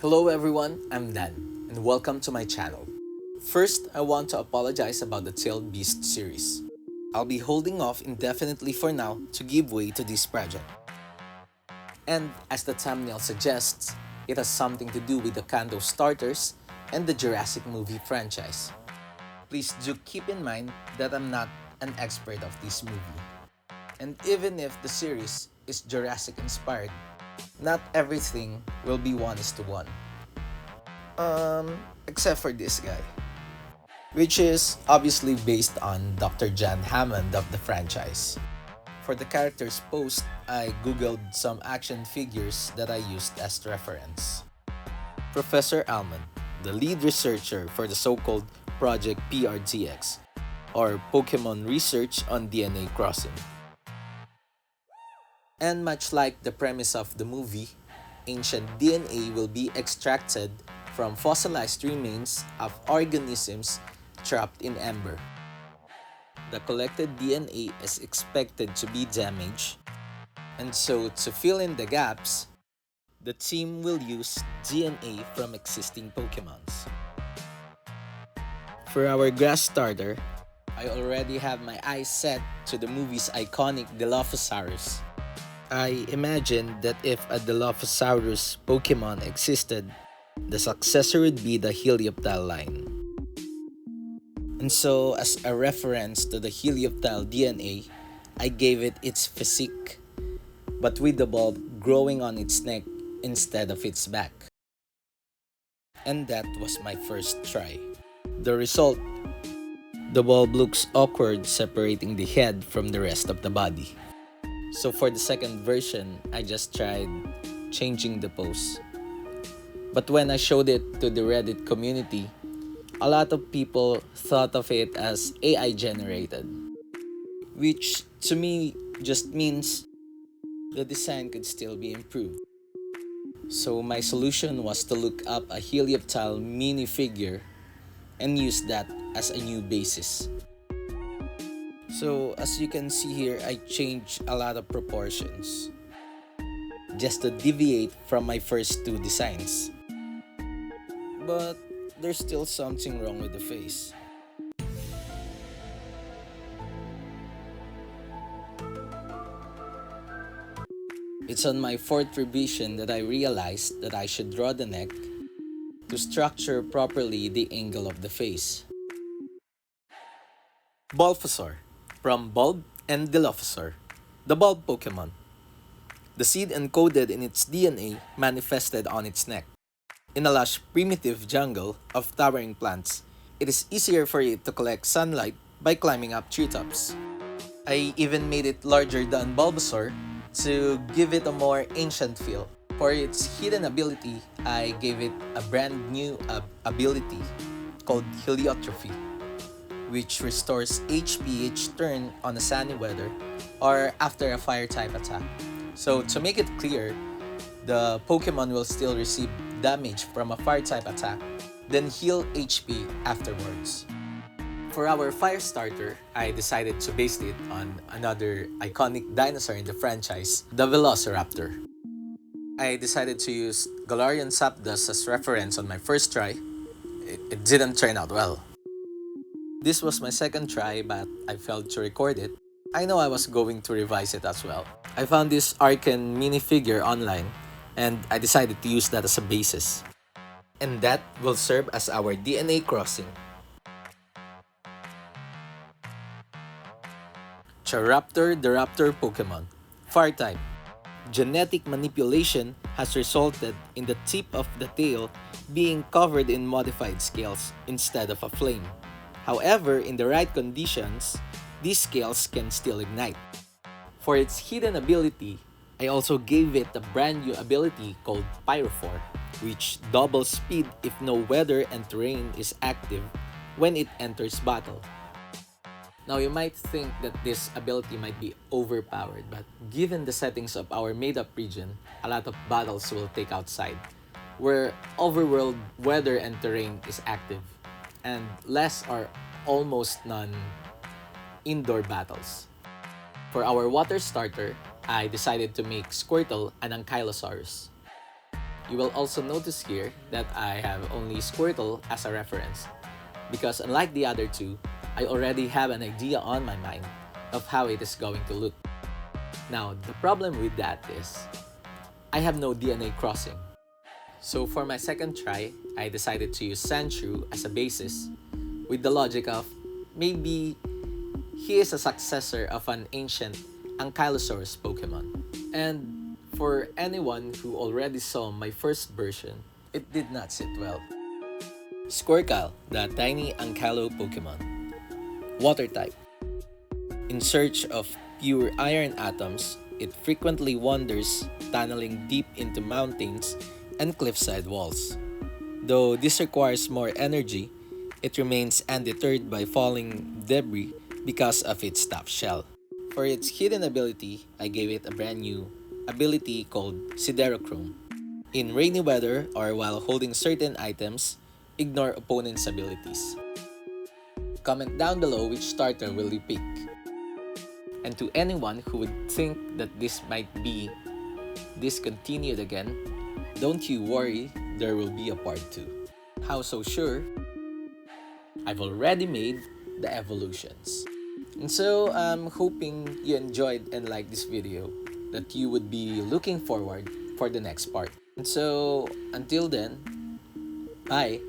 Hello everyone, I'm Dan, and welcome to my channel. First, I want to apologize about the Tailed Beast series. I'll be holding off indefinitely for now to give way to this project. And as the thumbnail suggests, it has something to do with the Kanto starters and the Jurassic movie franchise. Please do keep in mind that I'm not an expert of this movie. And even if the series is Jurassic-inspired, not everything will be 1:1. Except for this guy, which is obviously based on Dr. John Hammond of the franchise. For the character's post, I googled some action figures that I used as reference. Professor Almond, the lead researcher for the so-called Project PRTX, or Pokemon Research on DNA Crossing. And much like the premise of the movie, ancient DNA will be extracted from fossilized remains of organisms trapped in amber. The collected DNA is expected to be damaged, and so to fill in the gaps, the team will use DNA from existing Pokemons. For our grass starter, I already have my eyes set to the movie's iconic Dilophosaurus. I imagined that if a Dilophosaurus Pokemon existed, the successor would be the Helioptile line. And so, as a reference to the Helioptile DNA, I gave it its physique, but with the bulb growing on its neck instead of its back. And that was my first try. The result: the bulb looks awkward separating the head from the rest of the body. So for the second version, I just tried changing the pose. But when I showed it to the Reddit community, a lot of people thought of it as AI generated, which to me just means the design could still be improved. So my solution was to look up a Helioptile minifigure and use that as a new basis. So as you can see here, I changed a lot of proportions just to deviate from my first two designs. But there's still something wrong with the face. It's on my fourth revision that I realized that I should draw the neck to structure properly the angle of the face. Bulbasaur, from Bulb and Dilophosaur, the bulb Pokemon. The seed encoded in its DNA manifested on its neck. In a lush, primitive jungle of towering plants, it is easier for it to collect sunlight by climbing up treetops. I even made it larger than Bulbasaur to give it a more ancient feel. For its hidden ability, I gave it a brand new ability called Heliotrophy, which restores HP each turn on a sunny weather or after a fire-type attack. So to make it clear, the Pokemon will still receive damage from a fire-type attack, then heal HP afterwards. For our fire starter, I decided to base it on another iconic dinosaur in the franchise, the Velociraptor. I decided to use Galarian Zapdos as reference on my first try. It didn't turn out well. This was my second try, but I failed to record it. I know I was going to revise it as well. I found this Arcan minifigure online, and I decided to use that as a basis. And that will serve as our DNA crossing. Charaptor the Raptor Pokemon. Fire type. Genetic manipulation has resulted in the tip of the tail being covered in modified scales instead of a flame. However, in the right conditions, these scales can still ignite. For its hidden ability, I also gave it a brand new ability called Pyrophore, which doubles speed if no weather and terrain is active when it enters battle. Now you might think that this ability might be overpowered, but given the settings of our made-up region, a lot of battles will take outside, where overworld weather and terrain is active, and less or almost none indoor battles. For our water starter, I decided to make Squirtle an Ankylosaurus. You will also notice here that I have only Squirtle as a reference, because unlike the other two, I already have an idea on my mind of how it is going to look. Now, the problem with that is, I have no DNA crossing. So for my second try, I decided to use Sandshrew as a basis, with the logic of maybe he is a successor of an ancient Ankylosaurus Pokemon. And for anyone who already saw my first version, it did not sit well. Squircle, the tiny Ankylo Pokemon. Water type. In search of pure iron atoms, it frequently wanders, tunneling deep into mountains and cliffside walls. Though this requires more energy, it remains undeterred by falling debris because of its tough shell. For its hidden ability, I gave it a brand new ability called Siderochrome. In rainy weather or while holding certain items, ignore opponent's abilities. Comment down below which starter will you pick. And to anyone who would think that this might be discontinued again, don't you worry, there will be a part 2. How so sure? I've already made the evolutions. And so I'm hoping you enjoyed and liked this video, that you would be looking forward for the next part. And so until then, bye!